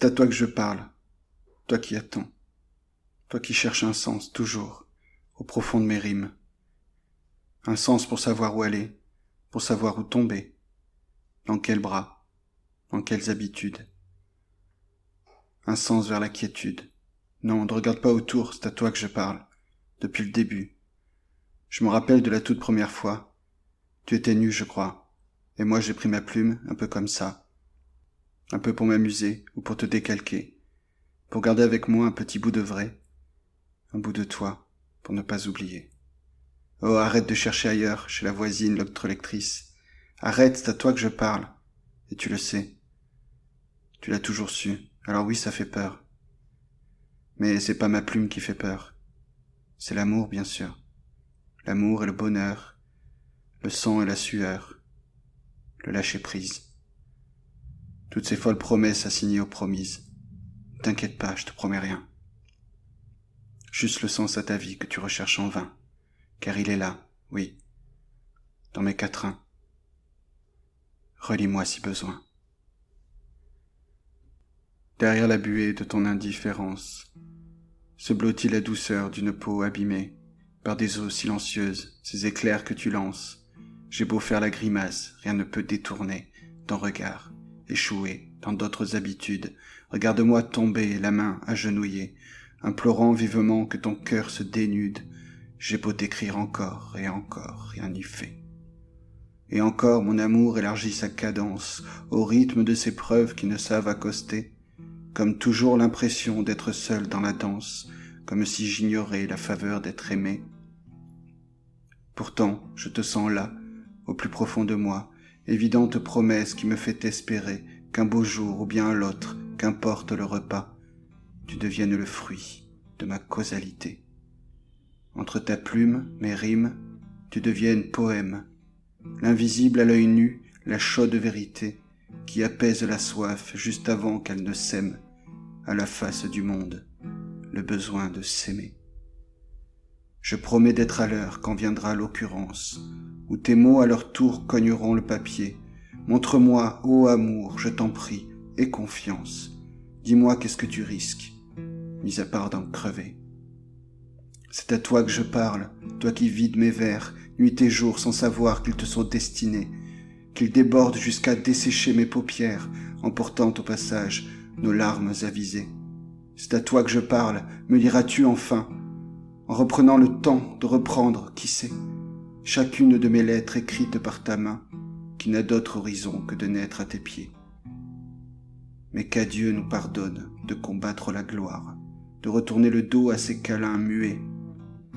C'est à toi que je parle, toi qui attends, toi qui cherches un sens toujours, au profond de mes rimes. Un sens pour savoir où aller, pour savoir où tomber, dans quels bras, dans quelles habitudes. Un sens vers la quiétude. Non, ne regarde pas autour, c'est à toi que je parle, depuis le début. Je me rappelle de la toute première fois. Tu étais nu, je crois, et moi j'ai pris ma plume, un peu comme ça. Un peu pour m'amuser, ou pour te décalquer, pour garder avec moi un petit bout de vrai, un bout de toi, pour ne pas oublier. Oh, arrête de chercher ailleurs, chez la voisine, l'autre lectrice. Arrête, c'est à toi que je parle, et tu le sais. Tu l'as toujours su, alors oui, ça fait peur. Mais c'est pas ma plume qui fait peur. C'est l'amour, bien sûr. L'amour et le bonheur, le sang et la sueur, le lâcher-prise. Toutes ces folles promesses assignées aux promises. T'inquiète pas, je te promets rien. Juste le sens à ta vie que tu recherches en vain, car il est là, oui, dans mes quatrains. Relis-moi si besoin. Derrière la buée de ton indifférence, se blottit la douceur d'une peau abîmée par des eaux silencieuses, ces éclairs que tu lances. J'ai beau faire la grimace, rien ne peut détourner ton regard, échoué dans d'autres habitudes. Regarde-moi tomber, la main agenouillée, implorant vivement que ton cœur se dénude. J'ai beau t'écrire encore et encore, rien n'y fait. Et encore mon amour élargit sa cadence au rythme de ces preuves qui ne savent accoster, comme toujours l'impression d'être seul dans la danse, comme si j'ignorais la faveur d'être aimé. Pourtant, je te sens là, au plus profond de moi, évidente promesse qui me fait espérer qu'un beau jour ou bien l'autre, qu'importe le repas, tu deviennes le fruit de ma causalité. Entre ta plume, mes rimes, tu deviennes poème, l'invisible à l'œil nu, la chaude vérité, qui apaise la soif juste avant qu'elle ne sème, à la face du monde, le besoin de s'aimer. Je promets d'être à l'heure quand viendra l'occurrence, où tes mots à leur tour cogneront le papier. Montre-moi, ô amour, je t'en prie, aie confiance. Dis-moi qu'est-ce que tu risques, mis à part d'en crever. C'est à toi que je parle, toi qui vides mes vers, nuit et jour sans savoir qu'ils te sont destinés, qu'ils débordent jusqu'à dessécher mes paupières, emportant au passage nos larmes avisées. C'est à toi que je parle, me liras-tu enfin, en reprenant le temps de reprendre, qui sait, chacune de mes lettres écrites par ta main, qui n'a d'autre horizon que de naître à tes pieds. Mais qu'Adieu nous pardonne de combattre la gloire, de retourner le dos à ces câlins muets,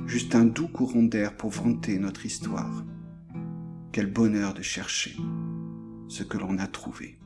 juste un doux courant d'air pour vanter notre histoire. Quel bonheur de chercher ce que l'on a trouvé.